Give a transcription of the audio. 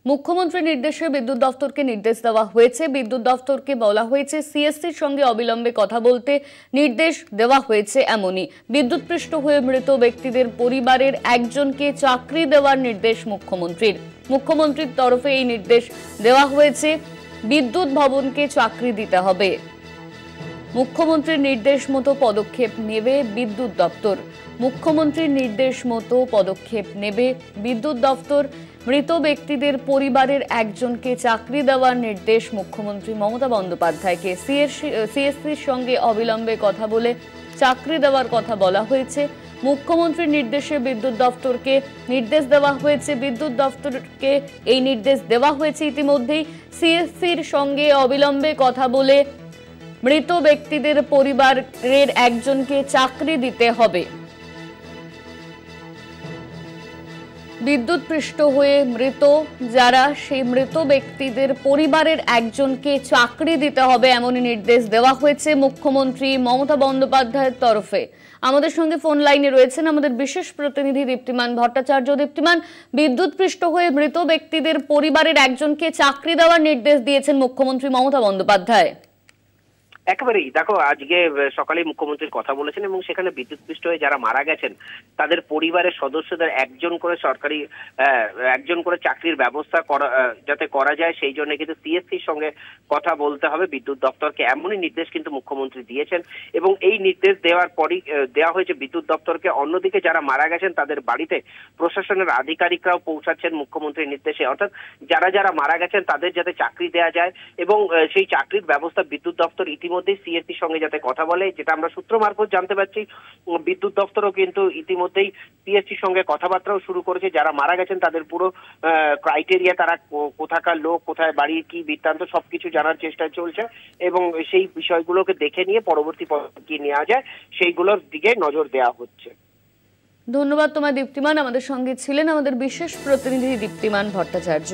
মুখ্যমন্ত্রীর নির্দেশে বিদ্যুৎ দফতরকে নির্দেশ দেওয়া হয়েছে। বিদ্যুৎ দফতরকে বলা হয়েছে সিএসসির সঙ্গে অবিলম্বে কথা বলতে নির্দেশ দেওয়া হয়েছে। এমনই বিদ্যুৎপৃষ্ট হয়ে মৃত ব্যক্তিদের পরিবারের একজনকে চাকরি দেওয়ার নির্দেশ মুখ্যমন্ত্রীর তরফে এই নির্দেশ দেওয়া হয়েছে। বিদ্যুৎ ভবনকে চাকরি দিতে হবে। মুখ্যমন্ত্রীর নির্দেশ মতো পদক্ষেপ নেবে বিদ্যুৎ দপ্তর। মুখ্যমন্ত্রীর নির্দেশ মতো পদক্ষেপ নেবে বিদ্যুৎ দপ্তর। মৃত ব্যক্তিদের পরিবারের একজনকে চাকরি দেওয়ার নির্দেশ মুখ্যমন্ত্রী মমতা বন্দ্যোপাধ্যায়কে। সিএসসির সঙ্গে অবিলম্বে কথা বলে চাকরি দেওয়ার কথা বলা হয়েছে। মুখ্যমন্ত্রীর নির্দেশে বিদ্যুৎ দপ্তরকে নির্দেশ দেওয়া হয়েছে। বিদ্যুৎ দপ্তরকে এই নির্দেশ দেওয়া হয়েছে ইতিমধ্যেই। সিএসসির সঙ্গে অবিলম্বে কথা বলে মৃত ব্যক্তিদের পরিবারের একজনকে চাকরি দিতে হবে। বিদ্যুৎপৃষ্ট হয়ে মৃত যারা, সেই মৃত ব্যক্তিদের পরিবারের একজনকে চাকরি দিতে হবে, এমনই নির্দেশ দেওয়া হয়েছে মুখ্যমন্ত্রী মমতা বন্দ্যোপাধ্যায়ের তরফে। আমাদের সঙ্গে ফোন লাইনে রয়েছেন আমাদের বিশেষ প্রতিনিধি দীপ্তিমান ভট্টাচার্য। দীপ্তিমান, বিদ্যুৎপৃষ্ট হয়ে মৃত ব্যক্তিদের পরিবারের একজনকে চাকরি দেওয়ার নির্দেশ দিয়েছেন মুখ্যমন্ত্রী মমতা বন্দ্যোপাধ্যায়। একেবারেই দেখো, আজকে সকালে মুখ্যমন্ত্রীর কথা বলেছেন এবং সেখানে বিদ্যুৎপৃষ্ট হয়ে যারা মারা গেছেন তাদের পরিবারের সদস্যদের একজন করে চাকরির ব্যবস্থা যাতে করা যায়, সেই জন্য কিন্তু সিএসসির সঙ্গে কথা বলতে হবে বিদ্যুৎ দপ্তরকে, এমনই নির্দেশ কিন্তু মুখ্যমন্ত্রী দিয়েছেন। এবং এই নির্দেশ দেওয়ার পরই দেওয়া হয়েছে বিদ্যুৎ দপ্তরকে। অন্যদিকে যারা মারা গেছেন তাদের বাড়িতে প্রশাসনের আধিকারিকরাও পৌঁছাচ্ছেন মুখ্যমন্ত্রীর নির্দেশে, অর্থাৎ যারা মারা গেছেন তাদের যাতে চাকরি দেওয়া যায় এবং সেই চাকরির ব্যবস্থা বিদ্যুৎ দপ্তর ইতিমধ্যে সিএসসির সঙ্গে যাতে কথা বলে, যেটা আমরা সূত্র মারফত জানতে পারছি। বিদ্যুৎ দপ্তরও কিন্তু ইতিমধ্যেই সিএসসির সঙ্গে কথাবার্তাও শুরু করেছে। যারা মারা গেছেন তাদের পুরো ক্রাইটেরিয়া, তারা কোথাকার লোক, কোথায় বাড়ি, কি বৃত্তান্ত, সবকিছু জানার চেষ্টা চলছে এবং সেই বিষয়গুলোকে দেখে নিয়ে পরবর্তী পদক্ষেপ কি নেওয়া যায় সেইগুলোর দিকে নজর দেওয়া হচ্ছে। ধন্যবাদ তোমায় দীপ্তিমান। আমাদের সঙ্গে ছিলেন আমাদের বিশেষ প্রতিনিধি দীপ্তিমান ভট্টাচার্য।